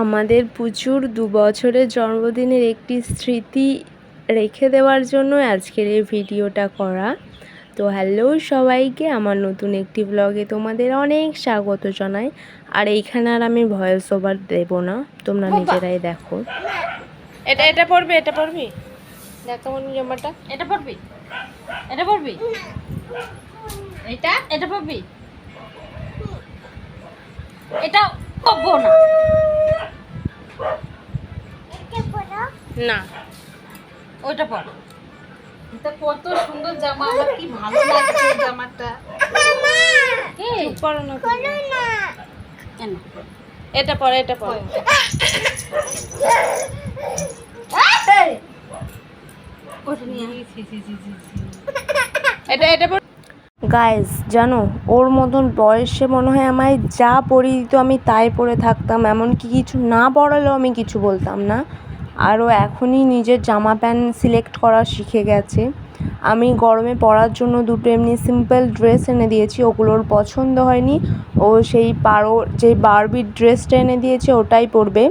আমাদের পুচুর 2 বছরের জন্মদিনের একটি স্মৃতি রেখে দেওয়ার জন্য আজকের এই ভিডিওটা করা। তো হ্যালো সবাইকে, আমার নতুন একটি ব্লগে তোমাদের অনেক স্বাগত জানাই। আর এইখানে আর আমি ভয়েস ওভার দেব না, তোমরা নিজেরাই দেখো। এটা পড়বি, এটা পড়বি, দেখ কেমন জামাটা, এটা পড়বি, এটা পড়বি, এটা পড়বি, এটা পড়বো না, না ওইটা পড়। এটা কত সুন্দর জামা, আমার কি ভালো লাগছে জামাটা। চুপ করো না, কেন? এটা পড়, এটা পড়। ওটা নিয়ে এটা পড়। গাইজ জানো, ওর মতন বয়সে মনে হয় আমায় যা পরিয়ে দিত আমি তাই পরে থাকতাম, এমনকি কিছু না পরালেও আমি কিছু বলতাম না। আরও এখনই নিজের জামা প্যান্ট সিলেক্ট করা শিখে গেছে। আমি গরমে পরার জন্য দুটো এমনি সিম্পল ড্রেস এনে দিয়েছি, ওগুলোর পছন্দ হয়নি। ও সেই যে বারবির ড্রেসটা এনে দিয়েছে ওটাই পরবে।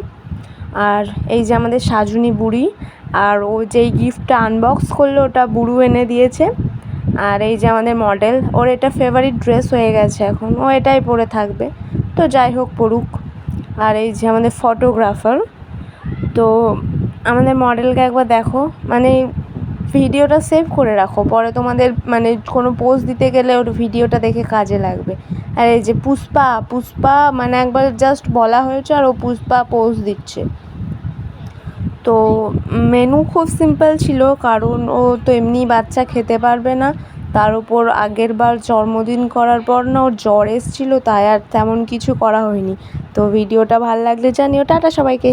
আর এই যে আমাদের সাজুনি বুড়ি, আর ও যেই গিফটটা আনবক্স করলো ওটা বুড়ু এনে দিয়েছে। আর এই যে আমাদের মডেল, ওর এটা ফেভারিট ড্রেস হয়ে গেছে, এখন ও এটাই পরে থাকবে। তো যাই হোক, পড়ুক। আর এই যে আমাদের ফটোগ্রাফার, তো আমাদের মডেলকে একবার দেখো, মানে ভিডিওটা সেভ করে রাখো, পরে তোমাদের মানে কোনো পোজ দিতে গেলে ওর ভিডিওটা দেখে কাজে লাগবে। আর এই যে পুষ্পা মানে একবার জাস্ট বলা হয়েছে আর ও পুষ্পা পোজ দিচ্ছে। তো মেনু খুব সিম্পল ছিল, কারণ ও তো এমনি বাচ্চা খেতে পারবে না, তার উপর আগের বার জন্মদিন করার পর না ওর জ্বর এসেছিলো, তাই আর তেমন কিছু করা হয়নি। তো ভিডিওটা ভালো লাগলে জানিও। টাটা সবাইকে।